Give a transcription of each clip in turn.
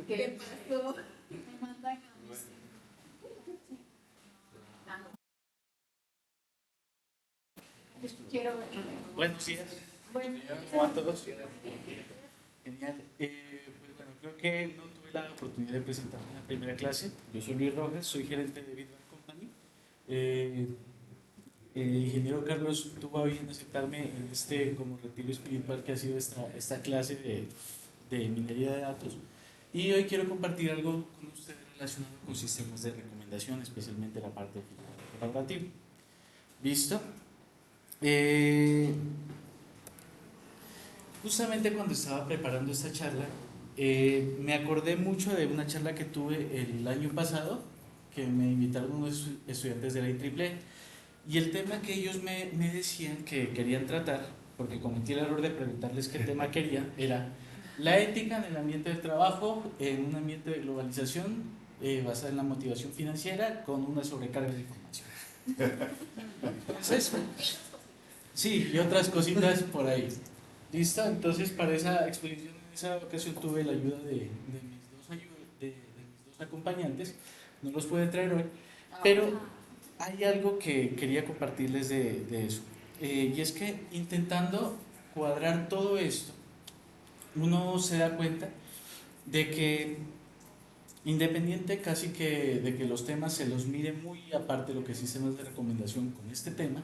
¿Qué pasó? Me mandan quiero ver. Buenos días. Bueno, ¿Cómo van todos? Genial. Pues bueno, creo que no tuve la oportunidad de presentarme en la primera clase. Yo soy Luis Rojas, soy gerente de Bitbank Company. El ingeniero Carlos tuvo a bien aceptarme en este como retiro espiritual que ha sido esta clase de minería de datos. Y hoy quiero compartir algo con ustedes relacionado con sistemas de recomendación, especialmente la parte colaborativa. ¿Listo? Eh, Justamente cuando estaba preparando esta charla, me acordé mucho de una charla que tuve el año pasado, que me invitaron unos estudiantes de la IEEE, y el tema que ellos me decían que querían tratar, porque cometí el error de preguntarles qué tema querían, era la ética en el ambiente de trabajo, en un ambiente de globalización basada en la motivación financiera con una sobrecarga de información. Entonces, sí, y otras cositas por ahí. ¿Listo? Entonces, para esa exposición, en esa ocasión tuve la ayuda de mis dos acompañantes. No los pude traer hoy, pero hay algo que quería compartirles de eso. Y es que intentando cuadrar todo esto, uno se da cuenta de que, independiente casi que de que los temas se los mire muy aparte de lo que es sistemas de recomendación con este tema,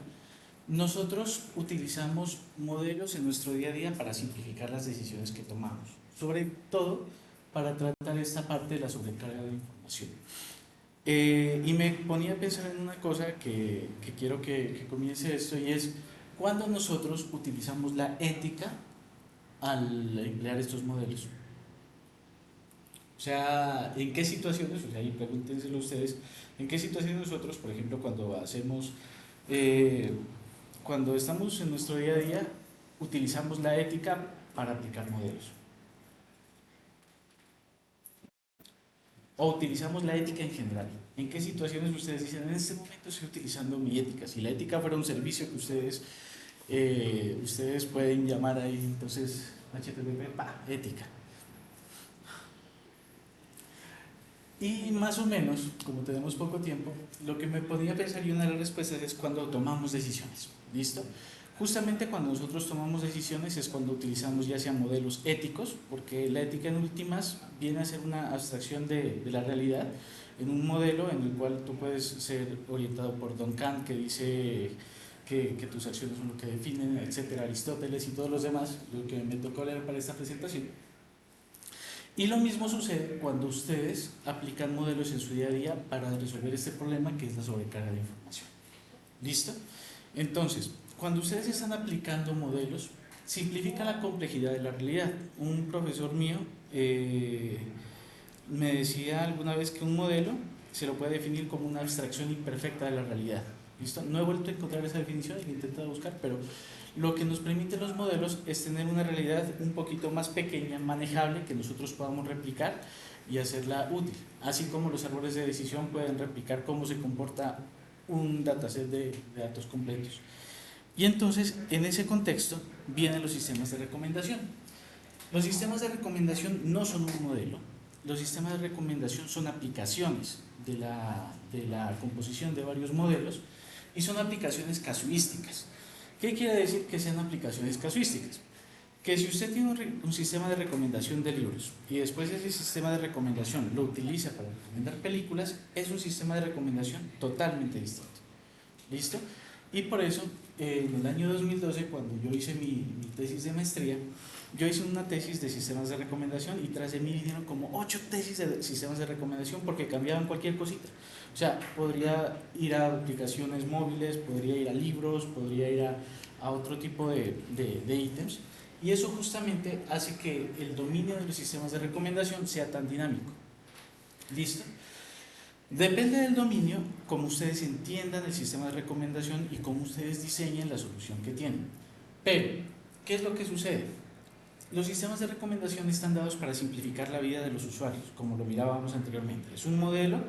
nosotros utilizamos modelos en nuestro día a día para simplificar las decisiones que tomamos, sobre todo para tratar esta parte de la sobrecarga de información. Y me ponía a pensar en una cosa que quiero que comience esto, y es cuando nosotros utilizamos la ética al emplear estos modelos. O sea, ¿en qué situaciones? O sea, y pregúntenselo ustedes, ¿en qué situaciones nosotros, por ejemplo, eh, cuando estamos en nuestro día a día, utilizamos la ética para aplicar modelos? O utilizamos la ética en general. ¿En qué situaciones ustedes dicen, en este momento estoy utilizando mi ética? Si la ética fuera un servicio que ustedes pueden llamar ahí, entonces, HTTP, ética. Y más o menos, como tenemos poco tiempo, lo que me podía pensar y una de las respuestas es cuando tomamos decisiones. ¿Listo? Justamente cuando nosotros tomamos decisiones es cuando utilizamos ya sea modelos éticos, porque la ética en últimas viene a ser una abstracción de la realidad, en un modelo en el cual tú puedes ser orientado por Don Kant, que dice que tus acciones son lo que definen, etcétera, Aristóteles y todos los demás, lo que me tocó leer para esta presentación. Y lo mismo sucede cuando ustedes aplican modelos en su día a día para resolver este problema que es la sobrecarga de información. ¿Listo? Entonces, cuando ustedes están aplicando modelos, simplifica la complejidad de la realidad. Un profesor mío me decía alguna vez que un modelo se lo puede definir como una abstracción imperfecta de la realidad. ¿Listo? No he vuelto a encontrar esa definición y la he intentado buscar, pero lo que nos permiten los modelos es tener una realidad un poquito más pequeña, manejable, que nosotros podamos replicar y hacerla útil. Así como los árboles de decisión pueden replicar cómo se comporta un dataset de datos completos. Y entonces, en ese contexto, vienen los sistemas de recomendación. Los sistemas de recomendación no son un modelo. Los sistemas de recomendación son aplicaciones de la composición de varios modelos y son aplicaciones casuísticas. ¿Qué quiere decir que sean aplicaciones casuísticas? Que si usted tiene un sistema de recomendación de libros y después ese sistema de recomendación lo utiliza para recomendar películas, es un sistema de recomendación totalmente distinto. ¿Listo? Y por eso, en el año 2012, cuando yo hice mi tesis de maestría, yo hice una tesis de sistemas de recomendación y tras de mí vinieron como 8 tesis de sistemas de recomendación porque cambiaban cualquier cosita. O sea, podría ir a aplicaciones móviles, podría ir a libros, podría ir a otro tipo de ítems. Y eso justamente hace que el dominio de los sistemas de recomendación sea tan dinámico. ¿Listo? Depende del dominio, cómo ustedes entiendan el sistema de recomendación y cómo ustedes diseñen la solución que tienen. Pero, ¿qué es lo que sucede? Los sistemas de recomendación están dados para simplificar la vida de los usuarios, como lo mirábamos anteriormente. Es un modelo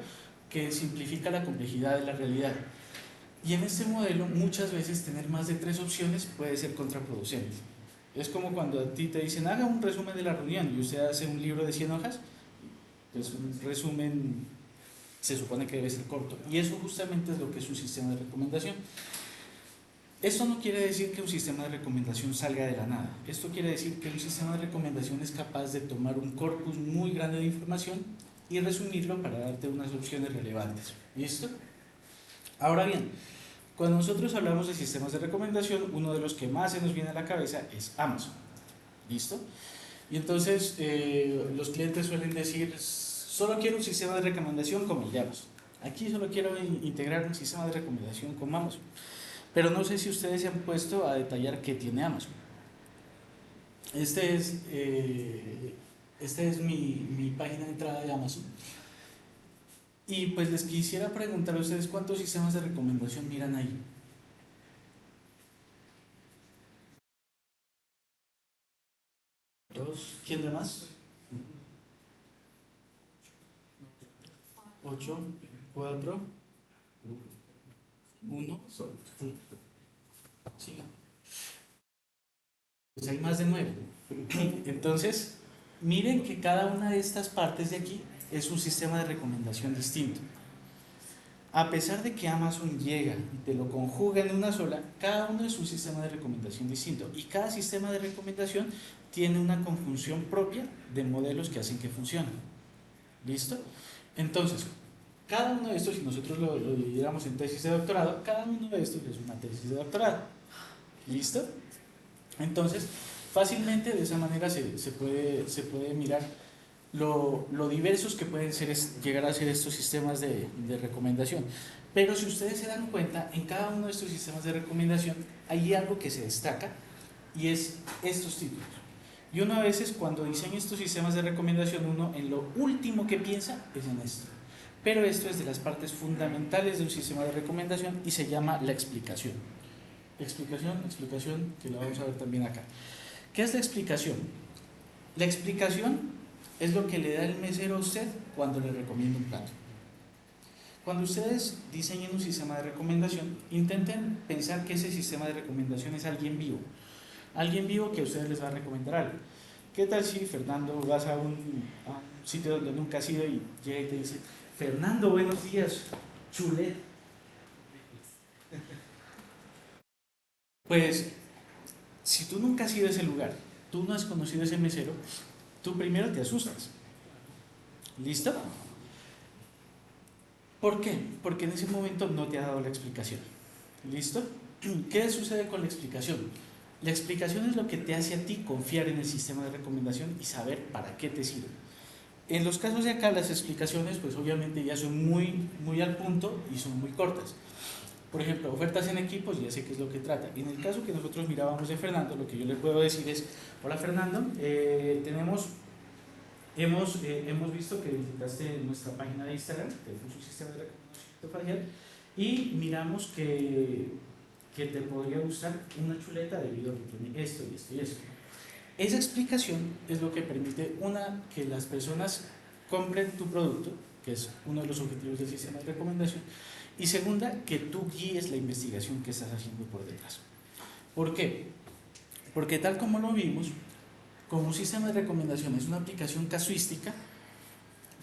que simplifica la complejidad de la realidad. Y en este modelo, muchas veces tener más de 3 opciones puede ser contraproducente. Es como cuando a ti te dicen, haga un resumen de la reunión y usted hace un libro de 100 hojas. pues un resumen se supone que debe ser corto. Y eso justamente es lo que es un sistema de recomendación. Esto no quiere decir que un sistema de recomendación salga de la nada. Esto quiere decir que un sistema de recomendación es capaz de tomar un corpus muy grande de información y resumirlo para darte unas opciones relevantes. ¿Listo? Ahora bien, cuando nosotros hablamos de sistemas de recomendación, uno de los que más se nos viene a la cabeza es Amazon. ¿Listo? Y entonces los clientes suelen decir, solo quiero un sistema de recomendación como el de Amazon. Aquí solo quiero integrar un sistema de recomendación como Amazon. Pero no sé si ustedes se han puesto a detallar qué tiene Amazon. Esta es mi página de entrada de Amazon. Y pues les quisiera preguntar a ustedes cuántos sistemas de recomendación miran ahí. ¿Dos? ¿Quién de más? 8, 4, 1. Siga. Pues hay más de 9. Entonces, miren que cada una de estas partes de aquí es un sistema de recomendación distinto. A pesar de que Amazon llega y te lo conjuga en una sola, cada uno es un sistema de recomendación distinto. Y cada sistema de recomendación tiene una conjunción propia de modelos que hacen que funcionen. ¿Listo? Entonces, cada uno de estos, si nosotros lo dividiéramos en tesis de doctorado, cada uno de estos es una tesis de doctorado. ¿Listo? Entonces, fácilmente de esa manera se puede mirar lo diversos que pueden llegar a ser estos sistemas de recomendación. Pero si ustedes se dan cuenta, en cada uno de estos sistemas de recomendación hay algo que se destaca y es estos títulos. Y uno a veces cuando diseña estos sistemas de recomendación, uno en lo último que piensa es en esto. Pero esto es de las partes fundamentales de un sistema de recomendación y se llama la explicación. Explicación, que la vamos a ver también acá. ¿Qué es la explicación? La explicación es lo que le da el mesero a usted cuando le recomienda un plato. Cuando ustedes diseñen un sistema de recomendación, intenten pensar que ese sistema de recomendación es alguien vivo. Alguien vivo que a ustedes les va a recomendar algo. ¿Qué tal si, Fernando, vas a un sitio donde nunca has ido y llega y te dice, Fernando, buenos días, chulet? Pues, si tú nunca has ido a ese lugar, tú no has conocido a ese mesero, tú primero te asustas. ¿Listo? ¿Por qué? Porque en ese momento no te ha dado la explicación. ¿Listo? ¿Qué sucede con la explicación? La explicación es lo que te hace a ti confiar en el sistema de recomendación y saber para qué te sirve. En los casos de acá, las explicaciones, pues obviamente ya son muy al punto y son muy cortas. Por ejemplo, ofertas en equipos, ya sé qué es lo que trata. En el caso que nosotros mirábamos de Fernando, lo que yo le puedo decir es, hola Fernando, hemos visto que visitaste nuestra página de Instagram, que es un sistema de reconocimiento facial, y miramos que te podría gustar una chuleta debido a que tiene esto y esto y esto. Esa explicación es lo que permite, una, que las personas compren tu producto, que es uno de los objetivos del sistema de recomendación, y segunda, que tú guíes la investigación que estás haciendo por detrás. ¿Por qué? Porque tal como lo vimos, como un sistema de recomendación es una aplicación casuística,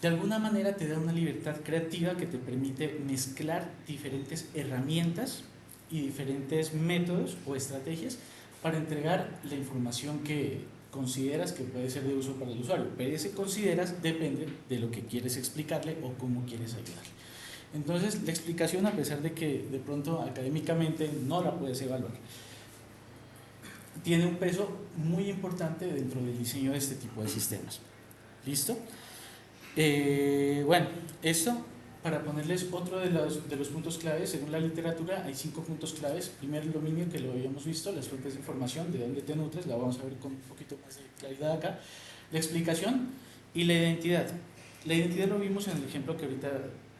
de alguna manera te da una libertad creativa que te permite mezclar diferentes herramientas y diferentes métodos o estrategias para entregar la información que consideras que puede ser de uso para el usuario. Pero ese consideras depende de lo que quieres explicarle o cómo quieres ayudarle. Entonces, la explicación, a pesar de que de pronto académicamente no la puedes evaluar, tiene un peso muy importante dentro del diseño de este tipo de sistemas. ¿Listo? Bueno, esto para ponerles otro de los puntos claves. Según la literatura hay 5 puntos claves. Primero, el dominio, que lo habíamos visto, las fuentes de información, de dónde te nutres, la vamos a ver con un poquito más de claridad acá. La explicación y la identidad. La identidad lo vimos en el ejemplo que ahorita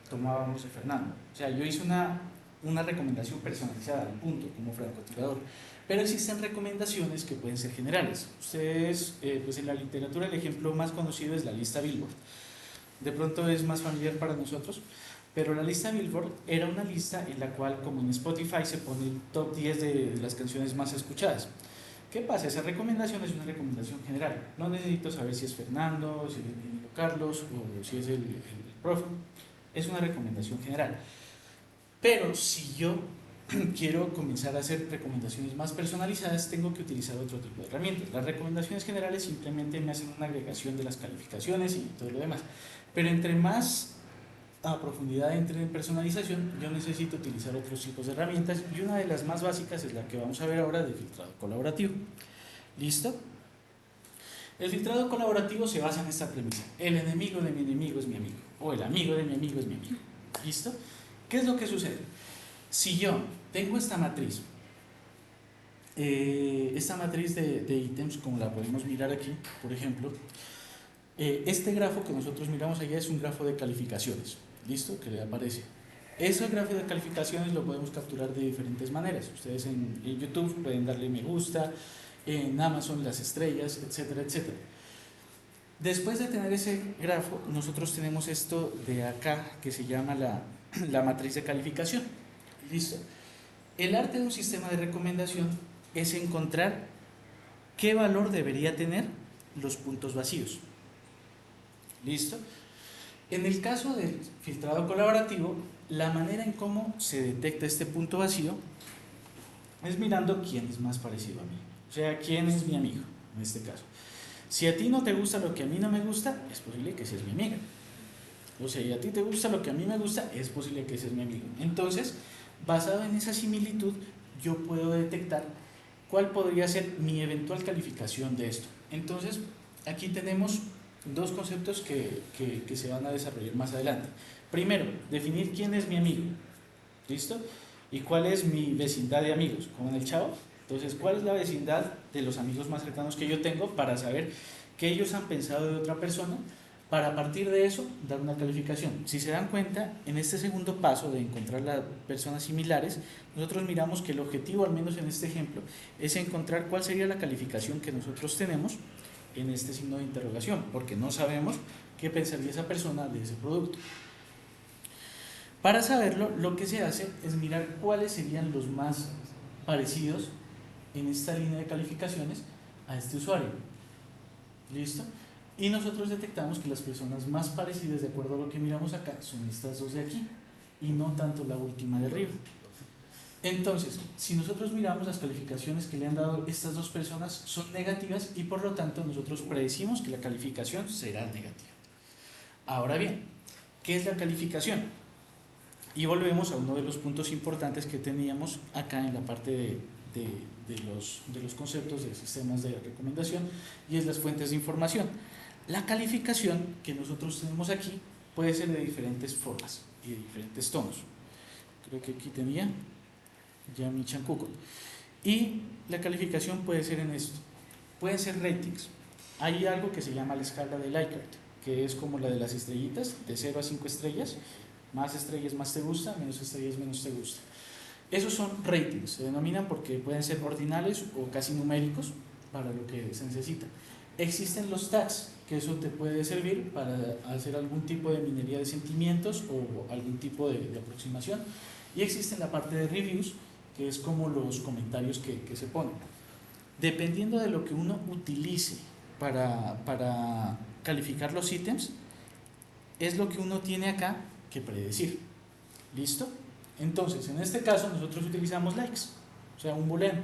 tomábamos de Fernando. O sea, yo hice una recomendación personalizada al punto, como francotirador. Pero existen recomendaciones que pueden ser generales. Ustedes, pues en la literatura, el ejemplo más conocido es la lista Billboard. De pronto es más familiar para nosotros, pero la lista Billboard era una lista en la cual, como en Spotify, se pone el top 10 de las canciones más escuchadas. ¿Qué pasa? Esa recomendación es una recomendación general. No necesito saber si es Fernando, si es mi amigo Carlos o si es el profe. Es una recomendación general. Pero si yo quiero comenzar a hacer recomendaciones más personalizadas, tengo que utilizar otro tipo de herramientas. Las recomendaciones generales simplemente me hacen una agregación de las calificaciones y todo lo demás. Pero entre más a profundidad entre en personalización, yo necesito utilizar otros tipos de herramientas y una de las más básicas es la que vamos a ver ahora de filtrado colaborativo. ¿Listo? El filtrado colaborativo se basa en esta premisa: el enemigo de mi enemigo es mi amigo, o el amigo de mi amigo es mi amigo. ¿Listo? ¿Qué es lo que sucede? Si yo tengo esta matriz de ítems, como la podemos mirar aquí, por ejemplo, este grafo que nosotros miramos allá es un grafo de calificaciones, ¿listo? Que le aparece. Ese grafo de calificaciones lo podemos capturar de diferentes maneras. Ustedes en YouTube pueden darle me gusta, en Amazon las estrellas, etcétera, etcétera. Después de tener ese grafo, nosotros tenemos esto de acá que se llama la matriz de calificación. ¿Listo? El arte de un sistema de recomendación es encontrar qué valor debería tener los puntos vacíos. ¿Listo? En el caso del filtrado colaborativo, la manera en cómo se detecta este punto vacío es mirando quién es más parecido a mí. O sea, quién es mi amigo, en este caso. Si a ti no te gusta lo que a mí no me gusta, es posible que seas mi amiga. O sea, y a ti te gusta lo que a mí me gusta, es posible que seas mi amigo. Entonces, basado en esa similitud, yo puedo detectar cuál podría ser mi eventual calificación de esto. Entonces, aquí tenemos dos conceptos que se van a desarrollar más adelante. Primero, definir quién es mi amigo. ¿Listo? Y cuál es mi vecindad de amigos, como en el Chavo. Entonces, ¿cuál es la vecindad de los amigos más cercanos que yo tengo para saber qué ellos han pensado de otra persona, para a partir de eso dar una calificación? Si se dan cuenta, en este segundo paso de encontrar las personas similares, nosotros miramos que el objetivo, al menos en este ejemplo, es encontrar cuál sería la calificación que nosotros tenemos en este signo de interrogación, porque no sabemos qué pensaría esa persona de ese producto. Para saberlo, lo que se hace es mirar cuáles serían los más parecidos en esta línea de calificaciones a este usuario. ¿Listo? Y nosotros detectamos que las personas más parecidas, de acuerdo a lo que miramos acá, son estas dos de aquí y no tanto la última de arriba. Entonces, si nosotros miramos las calificaciones que le han dado estas dos personas, son negativas y por lo tanto nosotros predecimos que la calificación será negativa. Ahora bien, ¿qué es la calificación? Y volvemos a uno de los puntos importantes que teníamos acá en la parte de los conceptos de sistemas de recomendación, y es las fuentes de información. La calificación que nosotros tenemos aquí puede ser de diferentes formas y de diferentes tonos. Creo que aquí tenía ya mi chancuco. Y la calificación puede ser en esto. Pueden ser ratings. Hay algo que se llama la escala de Likert, que es como la de las estrellitas, de 0 a 5 estrellas. Más estrellas más te gusta, menos estrellas menos te gusta. Esos son ratings, se denominan porque pueden ser ordinales o casi numéricos para lo que se necesita. Existen los tags, que eso te puede servir para hacer algún tipo de minería de sentimientos o algún tipo de aproximación. Y existe la parte de reviews, que es como los comentarios que se ponen. Dependiendo de lo que uno utilice para calificar los ítems, es lo que uno tiene acá que predecir. ¿Listo? Entonces, en este caso nosotros utilizamos likes, o sea, un booleano.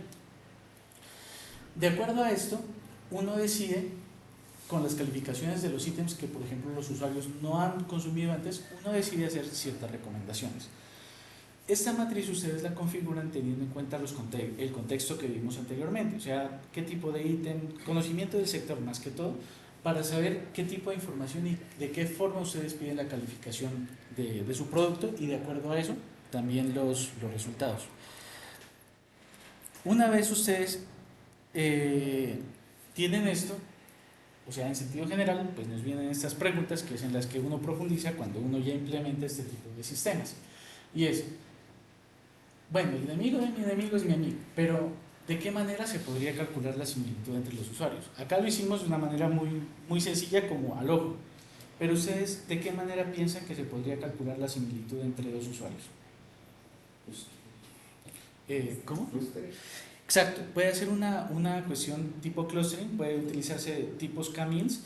De acuerdo a esto, uno decide con las calificaciones de los ítems que, por ejemplo, los usuarios no han consumido antes, uno decide hacer ciertas recomendaciones. Esta matriz ustedes la configuran teniendo en cuenta el contexto que vimos anteriormente, o sea, qué tipo de ítem, conocimiento del sector más que todo, para saber qué tipo de información y de qué forma ustedes piden la calificación de su producto, y de acuerdo a eso también los resultados. Una vez ustedes tienen esto, o sea, en sentido general, pues nos vienen estas preguntas que es en las que uno profundiza cuando uno ya implementa este tipo de sistemas. Y es, bueno, el enemigo de mi enemigo es mi amigo, pero ¿de qué manera se podría calcular la similitud entre los usuarios? Acá lo hicimos de una manera muy sencilla, como al ojo. Pero ustedes, ¿de qué manera piensan que se podría calcular la similitud entre dos usuarios? ¿Cómo? Exacto, puede hacer una cuestión tipo clustering, puede utilizarse tipos k-means.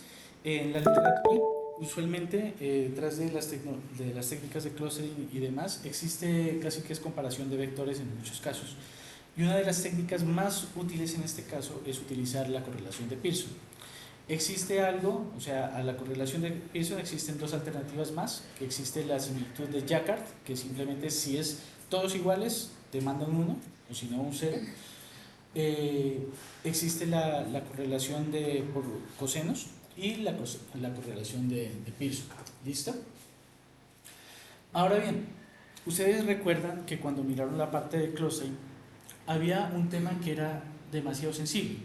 En la literatura, usualmente, detrás de de las técnicas de clustering y demás, existe casi que es comparación de vectores en muchos casos. Y una de las técnicas más útiles en este caso es utilizar la correlación de Pearson. Existe algo, o sea, a la correlación de Pearson existen dos alternativas más, que existe la similitud de Jacquard, que simplemente si es todos iguales, te mandan un 1, o si no un 0. Existe la correlación por cosenos y la correlación de Pearson. ¿Listo? Ahora bien, ustedes recuerdan que cuando miraron la parte de clustering, había un tema que era demasiado sensible,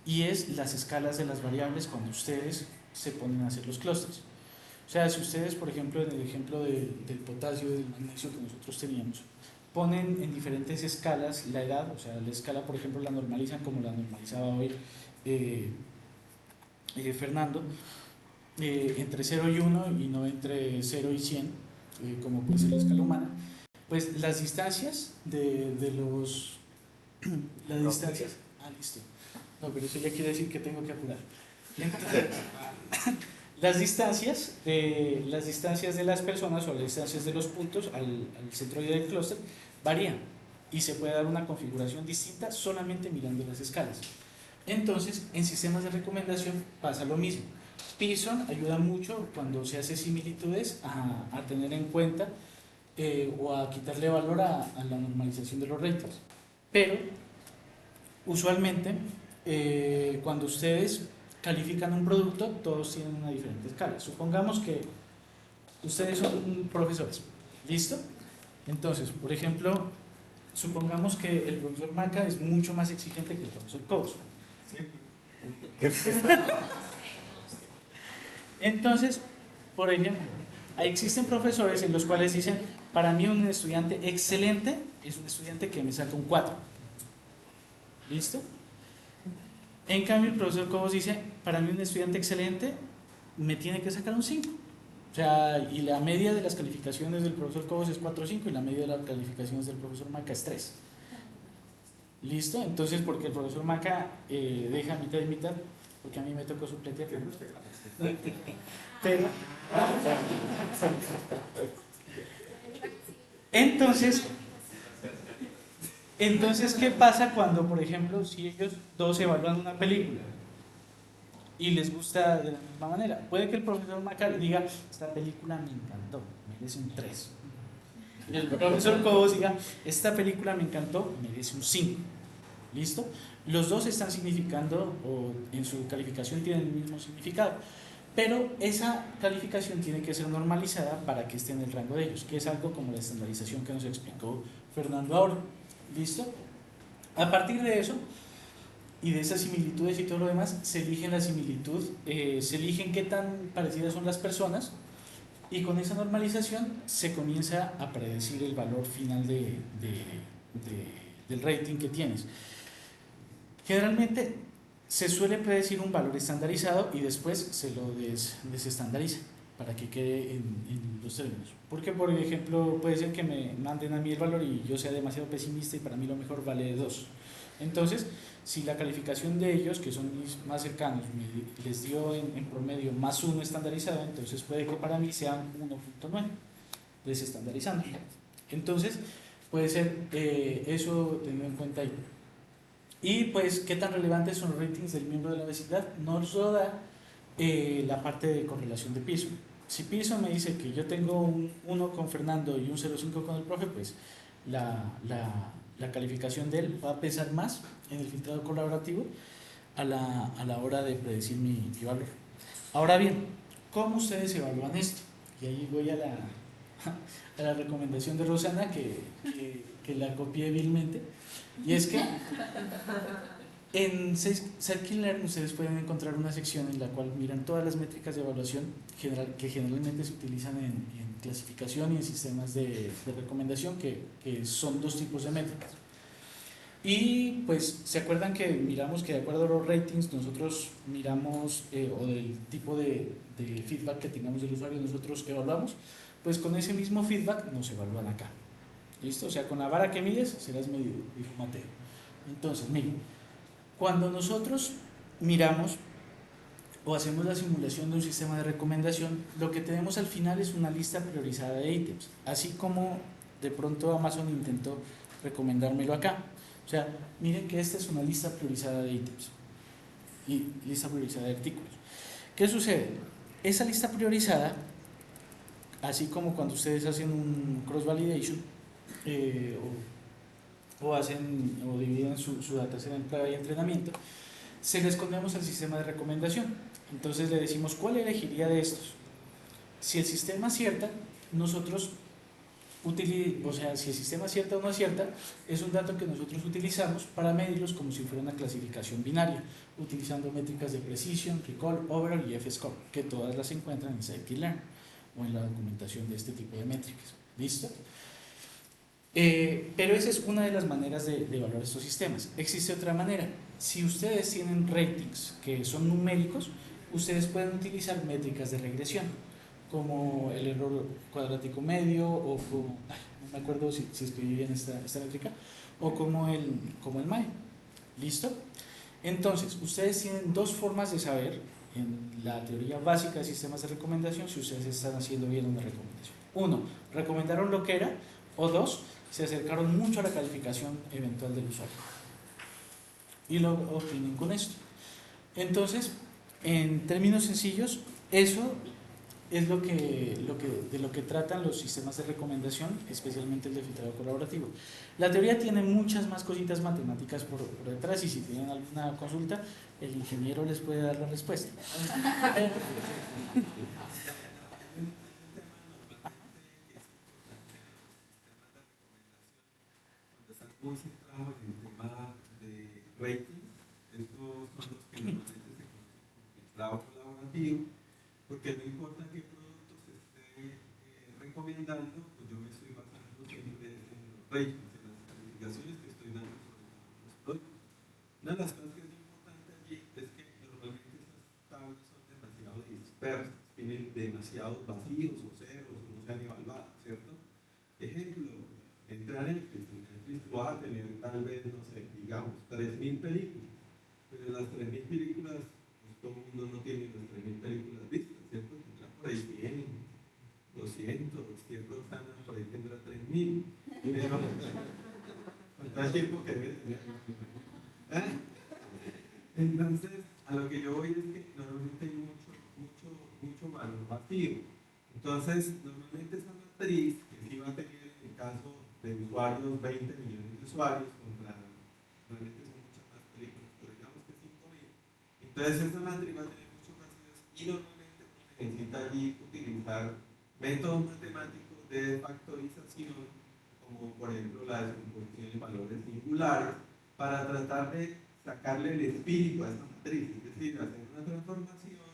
y es las escalas de las variables cuando ustedes se ponen a hacer los clústeres. O sea, si ustedes, por ejemplo, en el ejemplo del potasio y del magnesio que nosotros teníamos, ponen en diferentes escalas la edad, o sea, la escala, por ejemplo, la normalizan como la normalizaba hoy eh, Fernando, entre 0 y 1 y no entre 0 y 100, como puede ser la escala humana, pues las distancias de los... Las distancias... Ah, listo. No, pero eso ya quiere decir que tengo que apurar. Entonces, las distancias de las personas o las distancias de los puntos al centroide del clúster varían y se puede dar una configuración distinta solamente mirando las escalas. Entonces, en sistemas de recomendación pasa lo mismo. Pearson ayuda mucho cuando se hace similitudes a tener en cuenta o a quitarle valor a la normalización de los ratings. Pero, usualmente, cuando ustedes califican un producto, todos tienen una diferente escala. Supongamos que ustedes son profesores, ¿listo? Entonces, por ejemplo, supongamos que el profesor Maca es mucho más exigente que el profesor Cobos. Entonces, por ejemplo, existen profesores en los cuales dicen, para mí un estudiante excelente es un estudiante que me saca un 4. ¿Listo? En cambio, el profesor Cobos dice, para mí un estudiante excelente me tiene que sacar un 5. O sea, y la media de las calificaciones del profesor Cobos es 4.5 y la media de las calificaciones del profesor Maca es 3. ¿Listo? Entonces, porque el profesor Maca deja mitad y mitad, porque a mí me tocó supletear. Pero, entonces, ¿qué pasa cuando, por ejemplo, si ellos dos evalúan una película y les gusta de la misma manera? Puede que el profesor Maca diga, esta película me encantó, merece un 3. Y el profesor Cobos diga, esta película me encantó, merece un 5. ¿Listo? Los dos están significando, o en su calificación tienen el mismo significado, pero esa calificación tiene que ser normalizada para que esté en el rango de ellos, que es algo como la estandarización que nos explicó Fernando ahora. ¿Listo? A partir de eso y de esas similitudes y todo lo demás, se eligen la similitud, se eligen qué tan parecidas son las personas, y con esa normalización se comienza a predecir el valor final del rating que tienes. Generalmente se suele predecir un valor estandarizado y después se lo desestandariza para que quede en los términos. Porque, por ejemplo, puede ser que me manden a mí el valor y yo sea demasiado pesimista y para mí lo mejor vale 2. Entonces, si la calificación de ellos, que son mis más cercanos, les dio en promedio más 1 estandarizado, entonces puede que para mí sea 1.9 desestandarizando. Entonces, puede ser eso teniendo en cuenta ahí. Y pues, ¿qué tan relevantes son los ratings del miembro de la vecindad? Nos lo da la parte de correlación de Pearson. Si Pearson me dice que yo tengo un 1 con Fernando y un 0.5 con el profe, pues la calificación de él va a pesar más en el filtrado colaborativo a la hora de predecir mi valor. Ahora bien, ¿cómo ustedes evalúan esto? Y ahí voy a la recomendación de Rosana, que la copié vilmente. Y es que en Scikit-Learn ustedes pueden encontrar una sección en la cual miran todas las métricas de evaluación que generalmente se utilizan en clasificación y en sistemas de recomendación, que son dos tipos de métricas. Y pues, ¿se acuerdan que miramos que de acuerdo a los ratings nosotros miramos, o del tipo de feedback que tengamos del usuario, nosotros evaluamos? Pues con ese mismo feedback nos evalúan acá. ¿Listo? O sea, con la vara que mides serás medido, dijo Mateo. Entonces, miren, cuando nosotros miramos o hacemos la simulación de un sistema de recomendación, lo que tenemos al final es una lista priorizada de ítems, así como de pronto Amazon intentó recomendármelo acá. O sea, miren que esta es una lista priorizada de ítems y lista priorizada de artículos. ¿Qué sucede? Esa lista priorizada, así como cuando ustedes hacen un cross-validation o hacen o dividen su dataset en prueba y entrenamiento, se le escondemos al sistema de recomendación. Entonces le decimos cuál elegiría de estos. Si el sistema acierta, nosotros o sea, si el sistema acierta o no acierta, es un dato que nosotros utilizamos para medirlos como si fuera una clasificación binaria, utilizando métricas de precision, recall, overall y f-score, que todas las encuentran en scikit-learn o en la documentación de este tipo de métricas. ¿Listo? Pero esa es una de las maneras de evaluar estos sistemas. Existe otra manera. Si ustedes tienen ratings que son numéricos, ustedes pueden utilizar métricas de regresión, como el error cuadrático medio, o como, no me acuerdo si escribí bien esta métrica, o como el MAE. ¿Listo? Entonces, ustedes tienen dos formas de saber en la teoría básica de sistemas de recomendación si ustedes están haciendo bien una recomendación. Uno, recomendaron lo que era, o dos, se acercaron mucho a la calificación eventual del usuario y lo obtienen con esto. Entonces, en términos sencillos, eso es de lo que tratan los sistemas de recomendación, especialmente el de filtrado colaborativo. La teoría tiene muchas más cositas matemáticas por detrás y si tienen alguna consulta, el ingeniero les puede dar la respuesta. Muy centrado en el tema de ratings. Estos son los que normalmente se conocen como filtrado colaborativo, porque no importa qué producto se esté recomendando, pues yo me estoy basando siempre en los ratings, en las calificaciones que estoy dando sobre los productos. Una de las cosas que es importante allí es que normalmente esas tablas son demasiado dispersas, tienen demasiados vacíos o ceros o no se han evaluado, ¿cierto? Ejemplo, entrar en Netflix, vas a tener tal vez, no sé, digamos, 3.000 películas, pero las 3.000 películas, pues todo el mundo no tiene las 3.000 películas vistas, ¿cierto? Tendrá por ahí 100, 200, cierto, Sana por ahí tendrá 3.000, pero falta tiempo que debe tener. Entonces, a lo que yo voy es que normalmente hay mucho valor vacío. Entonces, normalmente esa matriz que sí va a tener en el caso de usuarios, 20 millones de usuarios, contra realmente son muchas más películas, pero digamos que 5.000. Entonces, esa matriz va a tener muchos vacíos y normalmente se necesita allí utilizar métodos matemáticos de factorización, como por ejemplo la descomposición en valores singulares, para tratar de sacarle el espíritu a esta matriz, es decir, hacer una transformación,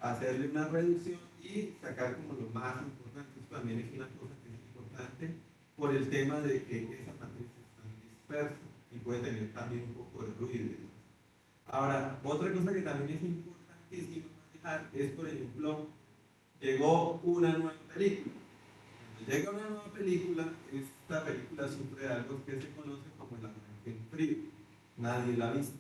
hacerle una reducción y sacar como lo más importante. Esto también es una cosa que es importante por el tema de que esa matriz es tan dispersa y puede tener también un poco de ruido. Ahora, otra cosa que también es importantísima manejar es, por ejemplo, llegó una nueva película. Cuando llega una nueva película, esta película sufre de algo que se conoce como el arranque en frío. Nadie la ha visto.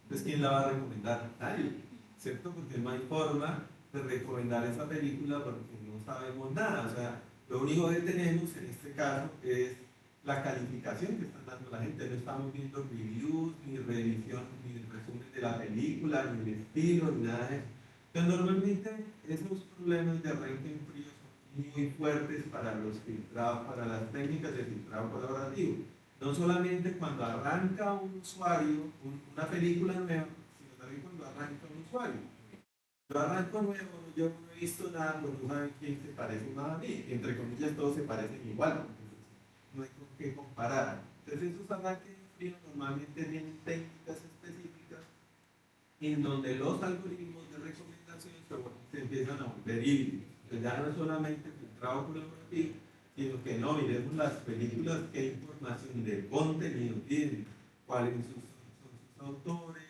Entonces, ¿quién la va a recomendar? Nadie, ¿cierto? Porque no hay forma de recomendar esa película porque no sabemos nada. O sea, lo único que tenemos en este caso es la calificación que están dando la gente. No estamos viendo reviews, ni revisión, ni el resumen de la película, ni el estilo, ni nada de eso. Entonces, normalmente esos problemas de arranque en frío son muy fuertes para los filtrados, para las técnicas de filtrado colaborativo. No solamente cuando arranca un usuario, una película nueva, sino también cuando arranca un usuario. Yo arranco nuevo, yo no he visto nada, pues no saben quién se parece más a mí. Entre comillas, todos se parecen igual, no hay con qué comparar. Entonces, esos arranques normalmente tienen técnicas específicas en donde los algoritmos de recomendación se empiezan a volver híbridos. Entonces, ya no es solamente filtrado colaborativo, sino que no miremos las películas, qué información de contenido tienen, cuáles son sus autores,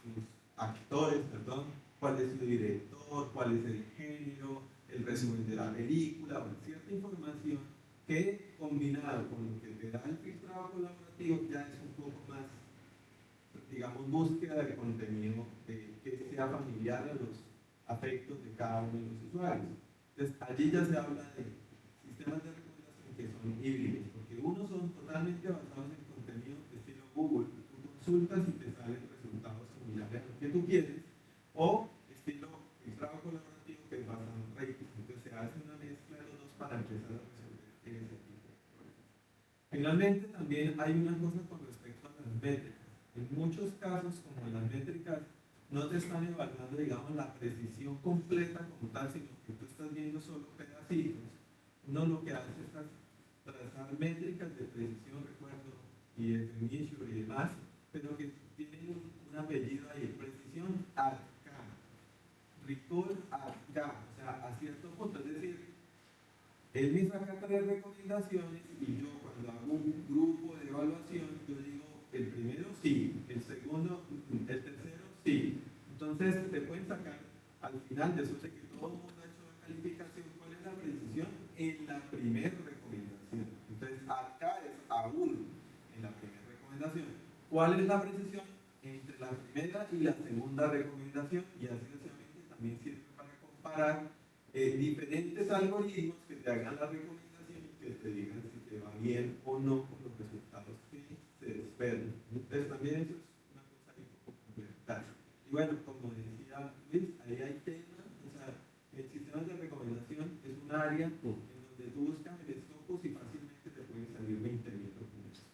sus actores, perdón, cuál es su director, cuál es el género, el resumen de la película, bueno, cierta información que combinado con lo que te da el filtrado colaborativo ya es un poco más digamos, búsqueda de contenido que sea familiar a los afectos de cada uno de los usuarios. Entonces, allí ya se habla de sistemas de recomendación que son híbridos, porque unos son totalmente basados en contenido de estilo Google, tú consultas y te salen resultados similares a los que tú quieres, o estilo filtrado colaborativo que es basado en rating. Entonces, se hace una mezcla de los dos para empezar a resolver ese tipo de problemas. Finalmente, también hay una cosa con respecto a las métricas. En muchos casos, como en las métricas, no te están evaluando, digamos, la precisión completa como tal, sino que tú estás viendo solo pedacitos. Uno lo que hace es trazar métricas de precisión, recuerdo, y de inicio y demás, pero que tienen un apellido ahí, precisión acá, recall acá, o sea, a cierto punto. Es decir, él me saca 3 recomendaciones y yo cuando hago un grupo de evaluación, yo digo, el primero sí, el segundo, el tercero sí. Entonces te pueden sacar al final, después de que todo el mundo ha hecho la calificación, cuál es la precisión en la primera recomendación. Entonces acá es A1 en la primera recomendación. ¿Cuál es la precisión entre la primera y la segunda recomendación? Y así sucesivamente también sirve para comparar diferentes algoritmos que te hagan la recomendación y que te digan si te va bien o no con los resultados que se esperan. Entonces también eso es una cosa un poco complementaria. Y bueno, como decía Luis, ahí hay temas, o sea, el sistema de recomendación es un área en donde tú buscas telescopios y fácilmente te pueden salir 20.000 documentos.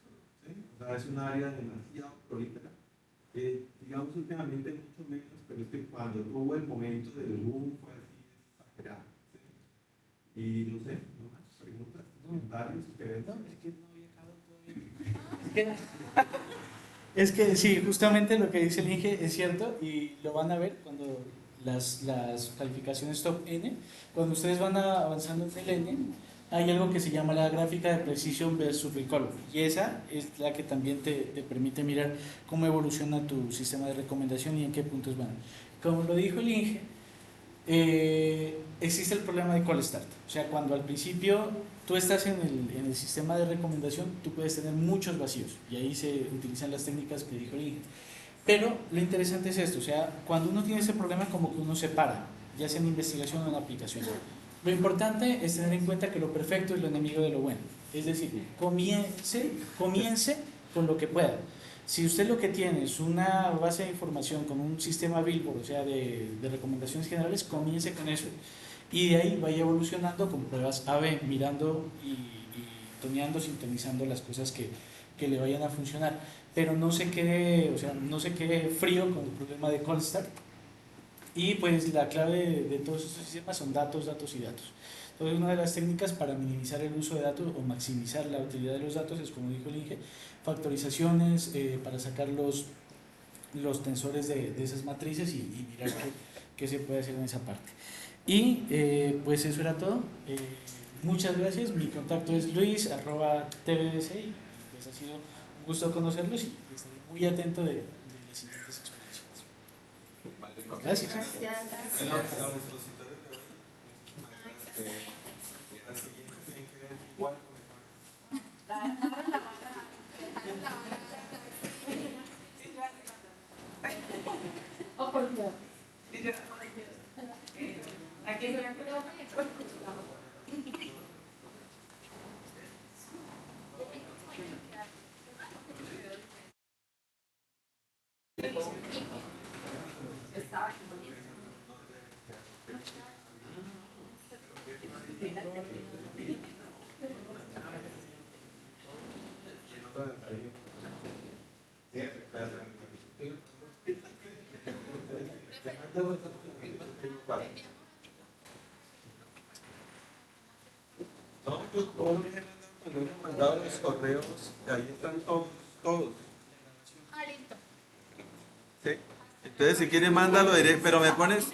¿Sí? O sea, es un área demasiado prolífera. Digamos últimamente mucho menos, pero es que cuando tuvo el momento del boom fue así exagerado. ¿Sí? Y no sé, ¿no más? ¿Preguntas? ¿Comentarios? No, es que no había acabado todavía. Es que sí, justamente lo que dice el Inge es cierto y lo van a ver cuando las calificaciones top N, cuando ustedes van avanzando en el N, hay algo que se llama la gráfica de Precision versus Recall y esa es la que también te permite mirar cómo evoluciona tu sistema de recomendación y en qué puntos van. Como lo dijo el Inge, existe el problema de call start, o sea, cuando al principio tú estás en el sistema de recomendación, tú puedes tener muchos vacíos y ahí se utilizan las técnicas que dijo el Inge. Pero lo interesante es esto, o sea, cuando uno tiene ese problema como que uno se para, ya sea en investigación o en aplicación. Lo importante es tener en cuenta que lo perfecto es lo enemigo de lo bueno, es decir, comience con lo que pueda. Si usted lo que tiene es una base de información con un sistema Billboard, o sea, de recomendaciones generales, comience con eso. Y de ahí vaya evolucionando con pruebas A/B, mirando y toneando, sintonizando las cosas que le vayan a funcionar. Pero no se quede, o sea, no se quede frío con el problema de cold start. Y pues la clave de todos estos sistemas son datos, datos y datos. Entonces una de las técnicas para minimizar el uso de datos o maximizar la utilidad de los datos es, como dijo el Inge, factorizaciones para sacar los tensores de esas matrices y mirar qué se puede hacer en esa parte. Y pues eso era todo. Muchas gracias. Mi contacto es luis@tvdci y pues ha sido un gusto conocerlos y estaré muy atento de las siguientes exposiciones. Gracias. Oh, por Dios. Aquí se No, yo cuando me han mandado los correos, ahí están todos. Ah, listo. ¿Sí? Entonces, si quieres, mándalo directo, pero me pones